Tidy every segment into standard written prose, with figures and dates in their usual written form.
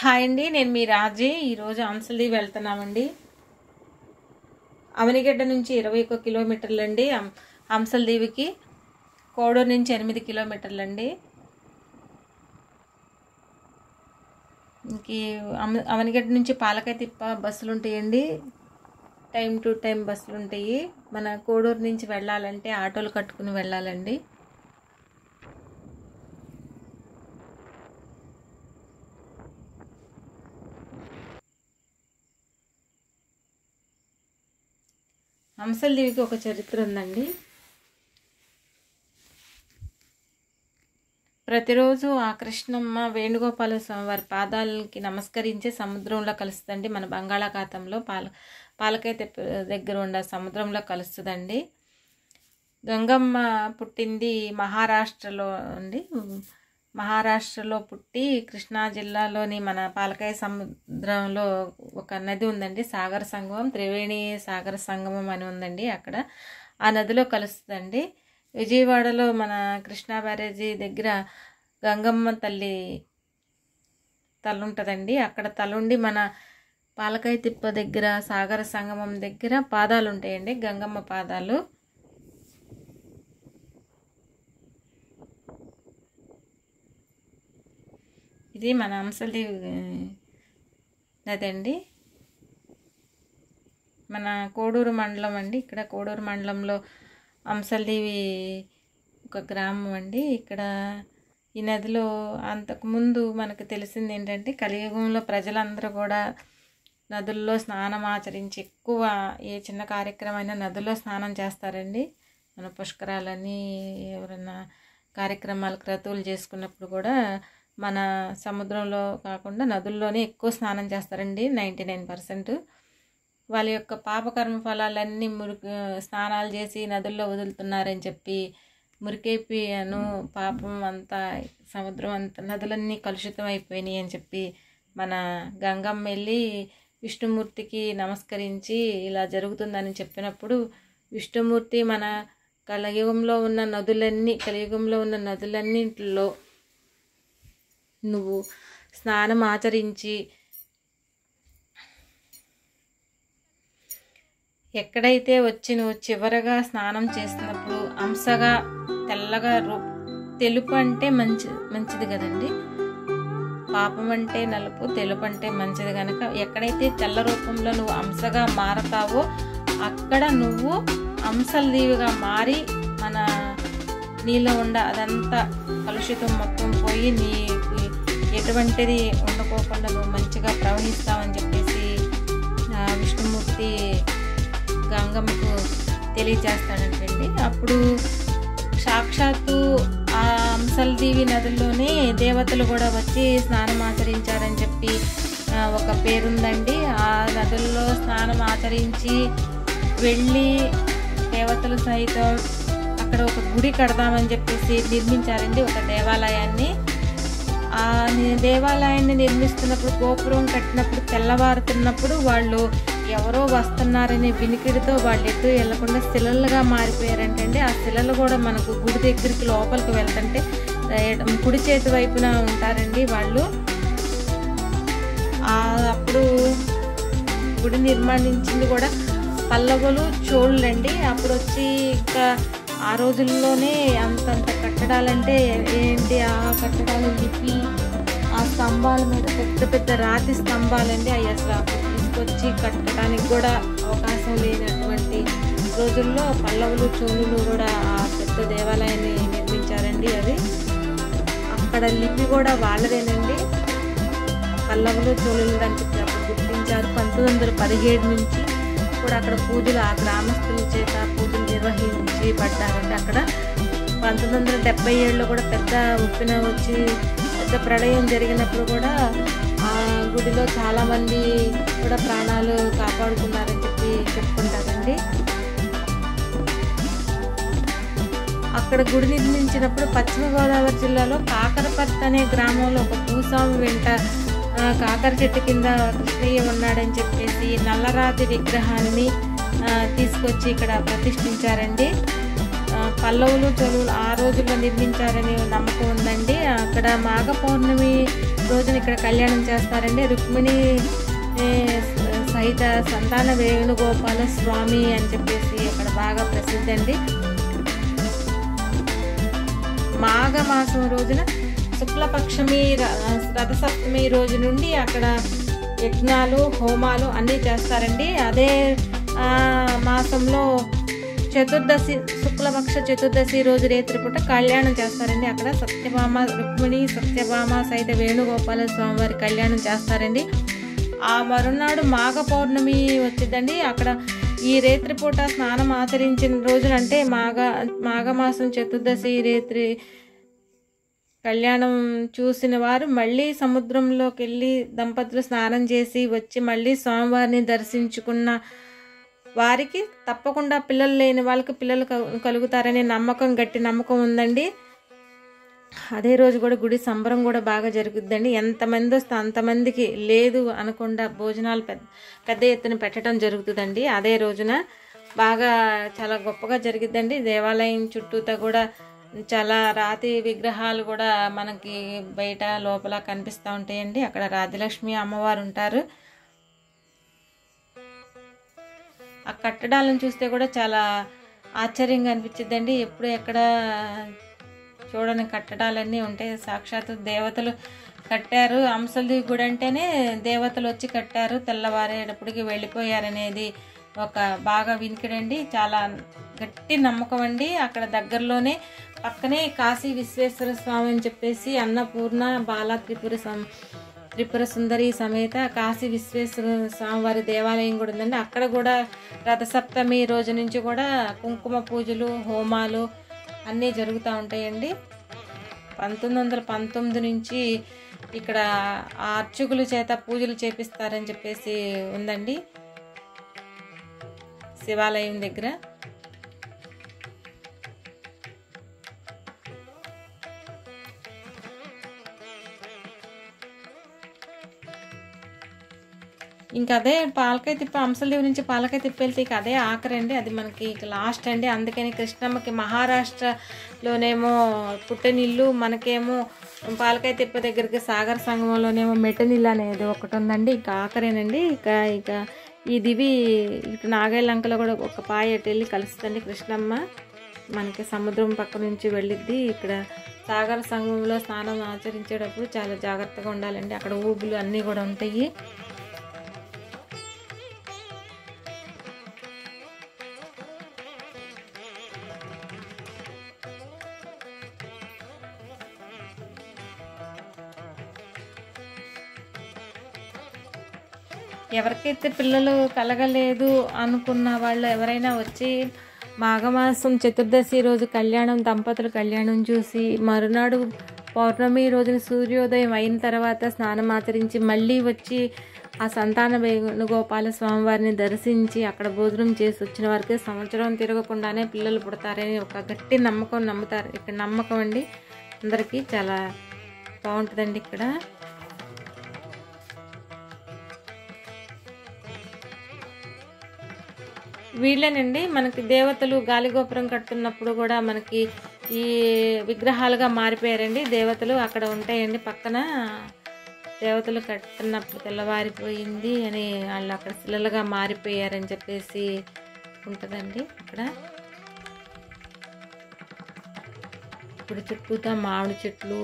Hi అండి, నేను మీ రాజీ. ఈరోజు హంసల్దీవి వెళ్తున్నామండి. అవనిగడ్డ నుంచి 21 కిలోమీటర్లండి హంసల్దీవికి. కోడూరు నుంచి 8 కిలోమీటర్లండి. ఇంక అవనిగడ్డ నుంచి పాలకాయ తిప్ప బస్సులు ఉంటాయండి. టైం టు టైం బస్సులు ఉంటాయి. మన కోడూరు నుంచి వెళ్ళాలంటే ఆటోలు కట్టుకుని వెళ్ళాలండి. హంసల్దీవికి ఒక చరిత్ర ఉందండి. ప్రతిరోజు ఆ కృష్ణమ్మ వేణుగోపాల స్వామి వారి పాదాలకి నమస్కరించే సముద్రంలో కలుస్తుందండి. మన బంగాళాఖాతంలో పాలకాయ దగ్గర ఉన్న సముద్రంలో కలుస్తుందండి. గంగమ్మ పుట్టింది మహారాష్ట్రలో అండి. మహారాష్ట్రలో పుట్టి కృష్ణా జిల్లాలోని మన పాలకాయ సముద్రంలో ఒక నది ఉందండి, సాగర సంగమం, త్రివేణి సాగర సంగమం అని ఉందండి. అక్కడ ఆ నదిలో కలుస్తుందండి. విజయవాడలో మన కృష్ణా బ్యారేజీ దగ్గర గంగమ్మ తల్లి ఉంటుందండి. అక్కడ తలుండి మన పాలకాయ తిప్ప దగ్గర సాగర సంగమం దగ్గర పాదాలు ఉంటాయండి, గంగమ్మ పాదాలు. ఇది మన హంసల్దీవి నది అండి. మన కోడూరు మండలం అండి. ఇక్కడ కోడూరు మండలంలో హంసల్దీవి ఒక గ్రామం అండి. ఇక్కడ ఈ నదిలో అంతకుముందు మనకు తెలిసింది ఏంటంటే, కలియుగంలో ప్రజలందరూ కూడా నదుల్లో స్నానం ఆచరించి ఎక్కువ ఏ చిన్న కార్యక్రమమైనా నదుల్లో స్నానం చేస్తారండి. మన పుష్కరాలని ఎవరైనా కార్యక్రమాలు క్రతువులు చేసుకున్నప్పుడు కూడా మన సముద్రంలో కాకుండా నదుల్లోనే ఎక్కువ స్నానం చేస్తారండి. 99% వాళ్ళ యొక్క పాపకర్మ ఫలాలన్నీ స్నానాలు చేసి నదుల్లో వదులుతున్నారని చెప్పి మురికైపోయాను, పాపం అంతా సముద్రం అంతా నదులన్నీ కలుషితం అయిపోయినాయి అని చెప్పి మన గంగమ్మ వెళ్ళి విష్ణుమూర్తికి నమస్కరించి ఇలా జరుగుతుందని చెప్పినప్పుడు విష్ణుమూర్తి మన కలియుగంలో ఉన్న నదులన్నింటిలో నువ్వు స్నానం ఆచరించి ఎక్కడైతే వచ్చి నువ్వు చివరగా స్నానం చేస్తున్నప్పుడు అంశగా తెల్లగా తెలుపు అంటే మంచిది కదండి. పాపం అంటే నలుపు, తెలుపు అంటే మంచిది కనుక ఎక్కడైతే తెల్ల రూపంలో నువ్వు అంశగా మారతావో అక్కడ నువ్వు హంసల్దీవిగా మారి మన నీలో అదంతా కలుషితం మొత్తం పోయి నీకు ఎటువంటిది ఉండకోకుండా నువ్వు మంచిగా ప్రవహిస్తావని చెప్పేసి విష్ణుమూర్తి గంగమ్మకు తెలియజేస్తాడంటండి. అప్పుడు సాక్షాత్తు ఆ హంసల్దీవి నదుల్లోనే దేవతలు కూడా వచ్చి స్నానం ఆచరించారని చెప్పి ఒక పేరుందండి. ఆ నదుల్లో స్నానం ఆచరించి వెళ్ళి దేవతలు సహితం అక్కడ ఒక గుడి కడదామని చెప్పేసి నిర్మించారండి, ఒక దేవాలయాన్ని. ఆ దేవాలయాన్ని నిర్మిస్తున్నప్పుడు గోపురం కట్టినప్పుడు తెల్లవారుతున్నప్పుడు వాళ్ళు ఎవరో వస్తున్నారనే వినికిడితో వాళ్ళు ఎటు వెళ్లకుండా శిలలుగా మారిపోయారంటండి. ఆ శిలలు కూడా మనకు గుడి దగ్గరికి లోపలికి వెళ్తుంటే కుడి చేతి వైపున ఉంటారండి వాళ్ళు. అప్పుడు గుడి నిర్మాణించింది కూడా పల్లవులు, చోళ్ళండి. అప్పుడు వచ్చి ఇంకా ఆ రోజుల్లోనే అంతంత కట్టడాలంటే ఏంటి, ఆ కట్టడాలు లిపి ఆ స్తంభాల మీద పెద్ద పెద్ద రాతి స్తంభాలండి. అవి అసలు తీసుకొచ్చి కట్టడానికి కూడా అవకాశం లేనటువంటి రోజుల్లో పల్లవులు, చోళులు కూడా ఆ పెద్ద దేవాలయాన్ని నిర్మించారండి. అది అక్కడ లిపి కూడా వాళ్ళదేనండి. పల్లవులు, చోళులు దానికి అప్పుడు గుర్తించారు. 1917 నుంచి కూడా అక్కడ పూజలు ఆ గ్రామస్తుల చేత పూజలు నిర్వహించబడ్డారండి. అక్కడ 1977లో కూడా పెద్ద ఉప్పిన వచ్చి పెద్ద ప్రళయం జరిగినప్పుడు కూడా ఆ గుడిలో చాలామంది కూడా ప్రాణాలు కాపాడుకున్నారని చెప్పి చెప్పుకుంటారండి. అక్కడ గుడి నిర్మించినప్పుడు పశ్చిమ గోదావరి జిల్లాలో కాకరపర్తి అనే గ్రామంలో ఒక భూస్వామి వెంట కాకర చెట్టు కింద కృష్ణయ్య ఉన్నాడని చెప్పేసి నల్లరాతి విగ్రహాన్ని తీసుకొచ్చి ఇక్కడ ప్రతిష్ఠించారండి. పల్లవులు, చోళులు ఆ రోజుల్లో నిర్మించారని నమ్మకం ఉందండి. అక్కడ మాఘ పౌర్ణమి రోజున ఇక్కడ కళ్యాణం చేస్తారండి. రుక్మిణి సహిత సంతాన వేణుగోపాల స్వామి అని చెప్పేసి అక్కడ బాగా ప్రసిద్ధి అండి. మాఘమాసం రోజున శుక్లపక్షమి రథసప్తమి రోజు నుండి అక్కడ యజ్ఞాలు హోమాలు అన్నీ చేస్తారండి. అదే మాసంలో చతుర్దశి శుక్లపక్ష చతుర్దశి రోజు రేత్రిపూట కళ్యాణం చేస్తారండి. అక్కడ సత్యభామ రుక్మిణి సత్యభామ సహిత వేణుగోపాల స్వామి వారి కళ్యాణం చేస్తారండి. ఆ మరునాడు మాఘ పౌర్ణమి వచ్చిందండి. అక్కడ ఈ రేత్రిపూట స్నానం ఆచరించిన రోజున అంటే మాఘమాసం చతుర్దశి రేత్రి కళ్యాణం చూసిన వారు మళ్ళీ సముద్రంలోకి వెళ్ళి దంపతులు స్నానం చేసి వచ్చి మళ్ళీ స్వామివారిని దర్శించుకున్న వారికి తప్పకుండా పిల్లలు లేని వాళ్ళకి పిల్లలు కలుగుతారనే నమ్మకం, గట్టి నమ్మకం ఉందండి. అదే రోజు కూడా గుడి సంబరం కూడా బాగా జరుగుద్దండి. ఎంతమంది వస్తే అంతమందికి లేదు అనకుండా భోజనాలు పెద్ద ఎత్తున పెట్టడం జరుగుతుందండి. అదే రోజున బాగా చాలా గొప్పగా జరుగుద్దండి. దేవాలయం చుట్టూతా కూడా చాలా రాతి విగ్రహాలు కూడా మనకి బయట లోపల కనిపిస్తూ ఉంటాయండి. అక్కడ రాజలక్ష్మి అమ్మవారు ఉంటారు. ఆ కట్టడాలను చూస్తే కూడా చాలా ఆశ్చర్యంగా అనిపించిద్దండి. ఎప్పుడు ఎక్కడ చూడని కట్టడాలన్నీ ఉంటాయి. సాక్షాత్తు దేవతలు కట్టారు. అంశలదేవి గుడి అంటేనే దేవతలు వచ్చి కట్టారు, తెల్లవారేటప్పటికి వెళ్ళిపోయారనేది ఒక బాగా వినికిడండి. చాలా గట్టి నమ్మకం అండి. అక్కడ దగ్గరలోనే పక్కనే కాశీ విశ్వేశ్వర స్వామి అని చెప్పేసి అన్నపూర్ణ బాల త్రిపుర సుందరి సమేత కాశీ విశ్వేశ్వర స్వామి వారి దేవాలయం కూడా ఉందండి. అక్కడ కూడా రథసప్తమి రోజు నుంచి కూడా కుంకుమ పూజలు హోమాలు అన్నీ జరుగుతూ ఉంటాయండి. 1919 నుంచి ఇక్కడ ఆ అర్చకుల చేత పూజలు చేపిస్తారని చెప్పేసి ఉందండి శివాలయం దగ్గర. ఇంకా అదే పాలకాయ తిప్ప అంశలదేవి నుంచి పాలకాయ తిప్ప వెళ్తే ఇక అదే ఆఖరి అండి. అది మనకి ఇక లాస్ట్ అండి. అందుకని కృష్ణమ్మకి మహారాష్ట్రలోనేమో పుట్టినిల్లు, మనకేమో పాలకాయ తిప్ప దగ్గరికి సాగర సంగమంలోనేమో మెట్టనిల్లు అనేది ఒకటి ఉందండి. ఇక ఆఖరేనండి. ఇక ఈ దివి ఇటు నాగైలంకలో కూడా ఒక పాయ ఎటు వెళ్ళి కలుస్తుందండి కృష్ణమ్మ. మనకి సముద్రం పక్క నుంచి వెళ్ళిద్ది. ఇక్కడ సాగర సంగమంలో స్నానం ఆచరించేటప్పుడు చాలా జాగ్రత్తగా ఉండాలండి. అక్కడ ఊబులు అన్నీ కూడా ఉంటాయి. ఎవరికైతే పిల్లలు కలగలేదు అనుకున్న వాళ్ళు ఎవరైనా వచ్చి మాఘమాసం చతుర్దశి రోజు దంపతులు కళ్యాణం చూసి మరునాడు పౌర్ణమి రోజున సూర్యోదయం అయిన తర్వాత స్నానం ఆచరించి మళ్ళీ వచ్చి ఆ సంతాన వేణుగోపాల స్వామివారిని దర్శించి అక్కడ భోజనం చేసి వచ్చిన వారికి సంవత్సరం తిరగకుండానే పిల్లలు పుడతారని ఒక గట్టి నమ్ముతారు. ఇక్కడ నమ్మకం అండి. అందరికీ చాలా బాగుంటుందండి. ఇక్కడ వీళ్ళేనండి మనకి దేవతలు గాలిగోపురం కట్టున్నప్పుడు కూడా మనకి ఈ విగ్రహాలుగా మారిపోయారండి. దేవతలు అక్కడ ఉంటాయండి పక్కన. దేవతలు కట్టున్నప్పుడు తెల్లవారిపోయింది అని వాళ్ళు అక్కడ శిలలుగా మారిపోయారని చెప్పేసి ఉంటుందండి. అక్కడ ఇప్పుడు చుట్టూతా మామిడి చెట్లు,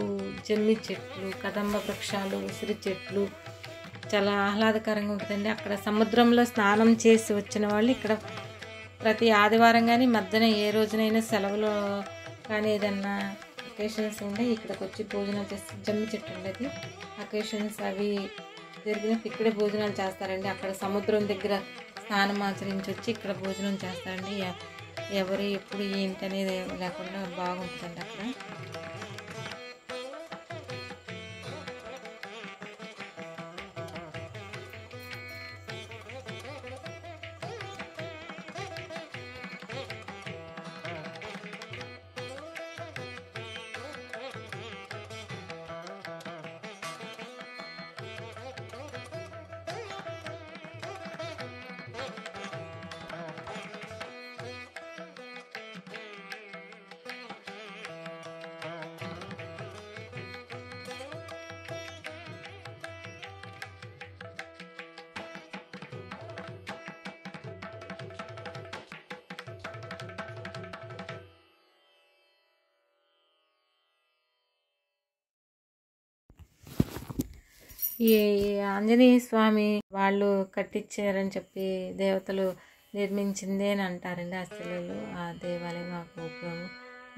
జమ్మి చెట్లు, కదంబ వృక్షాలు, ఉసిరి చెట్లు చాలా ఆహ్లాదకరంగా ఉంటుందండి. అక్కడ సముద్రంలో స్నానం చేసి వచ్చిన వాళ్ళు ఇక్కడ ప్రతి ఆదివారం కానీ మధ్యన ఏ రోజునైనా సెలవులో కానీ ఏదన్నా అకేషన్స్ ఉండే ఇక్కడికి వచ్చి భోజనాలు చేస్తే జమ్మి చెట్టు ఉండేది. అకేషన్స్ అవి జరిగినప్పుడు ఇక్కడే భోజనాలు చేస్తారండి. అక్కడ సముద్రం దగ్గర స్నానం ఆచరించి వచ్చి ఇక్కడ భోజనం చేస్తారండి. ఎవరు ఎప్పుడు ఏంటి అనేది లేకుండా బాగుంటుందండి అక్కడ. ఈ ఆంజనేయ స్వామి వాళ్ళు కట్టించారని చెప్పి దేవతలు నిర్మించిందే అని అంటారండి. ఆ శిలలు, ఆ దేవాలయం, ఆ గోపురము,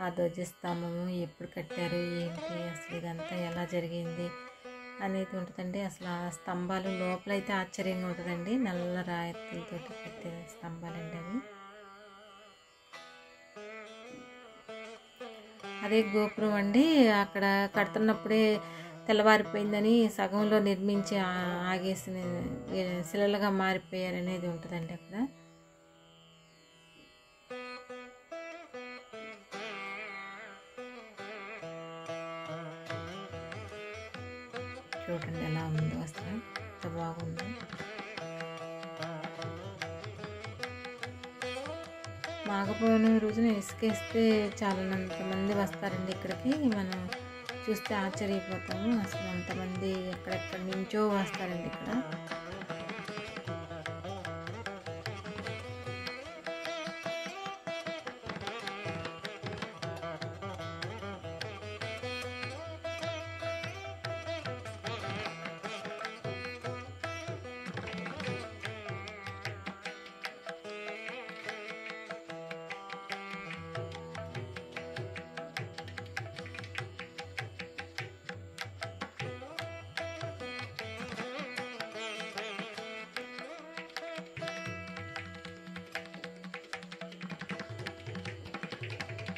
ఆ ధ్వజస్తంభము ఎప్పుడు కట్టారు, ఏంటి, అసలు ఇదంతా ఎలా జరిగింది అనేది ఉంటుందండి. అసలు ఆ స్తంభాలు లోపలైతే ఆశ్చర్యంగా ఉంటుందండి. నల్ల రాయితలతో కట్టే స్తంభాలండి అవి. అదే గోపురం అండి. అక్కడ కడుతున్నప్పుడే తెల్లవారిపోయిందని సగంలో నిర్మించి ఆగేసిన శిలలుగా మారిపోయారనేది ఉంటుందండి అక్కడ. చూడండి ఎలా ఉందో, అసలు ఎంత బాగుందో. మాఘపౌర్ణమి రోజున ఇసుకేస్తే చాలానంత మంది వస్తారండి ఇక్కడికి. మనం చూస్తే ఆశ్చర్యపోతాము. అసలు అంతమంది ఎక్కడెక్కడి నుంచో వస్తారండి ఇక్కడ.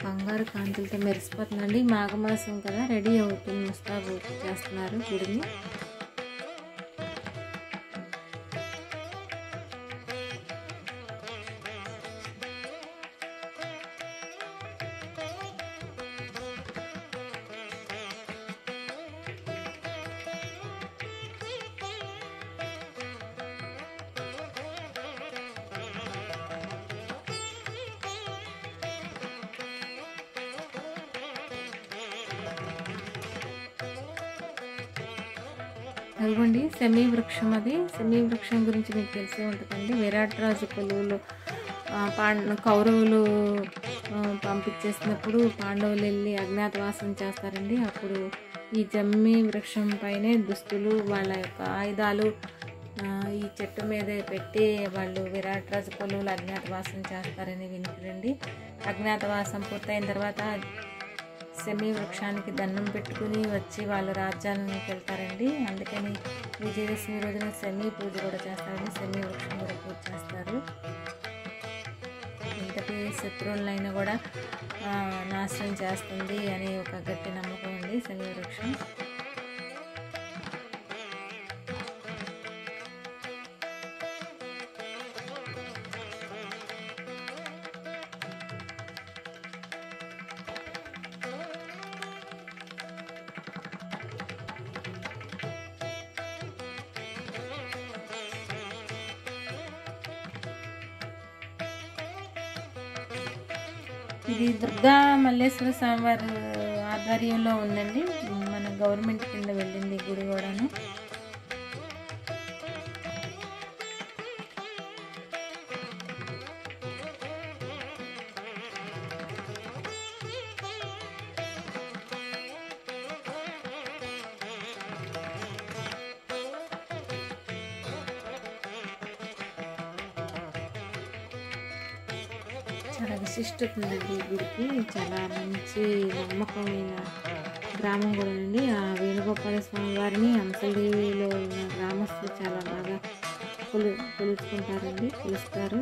బంగారు కాంతులతో మెరిసిపోతుందండి. మాఘమాసం కదా, రెడీ అవుతుంది, ముస్తాబు చేస్తున్నారు గుడిని. అదిగోండి సెమీ వృక్షం. అది సెమీ వృక్షం గురించి మీకు తెలిసే ఉంటుందండి. విరాట్ రాజు కొలువులో కౌరవులు పంపించేసినప్పుడు పాండవులు వెళ్ళి అజ్ఞాతవాసం చేస్తారండి. అప్పుడు ఈ జమ్మి వృక్షం పైనే దుస్తులు, వాళ్ళ యొక్క ఆయుధాలు ఈ చెట్టు మీదే పెట్టి వాళ్ళు విరాట్ రాజు కొలువులు అజ్ఞాతవాసం చేస్తారని వినికిడండి. అజ్ఞాతవాసం పూర్తయిన తర్వాత సెమీ వృక్షానికి దండం పెట్టుకుని వచ్చి వాళ్ళ రాజ్యాలకు వెళ్తారండి. అందుకని విజయదశమి రోజున సెమీ పూజ కూడా చేస్తారండి. సెమీ వృక్షం కూడా పూజ చేస్తారు. ఇంతటి శత్రువులైనా కూడా నాశనం చేస్తుంది అని ఒక గట్టి నమ్మకం అండి సెమీ వృక్షం. ఇది దుర్గా మల్లేశ్వర స్వామివారి ఆధ్వర్యంలో ఉందండి. మన గవర్నమెంట్ కింద వెళ్ళింది గుడి కూడాను. చాలా విశిష్టత ఉందండి ఈ గుడికి. చాలా మంచి నమ్మకమైన గ్రామం కూడా అండి. ఆ వేణుగోపాల స్వామి వారిని అంశలదేవిలో ఉన్న గ్రామస్తులు చాలా బాగా కొలుస్తారు.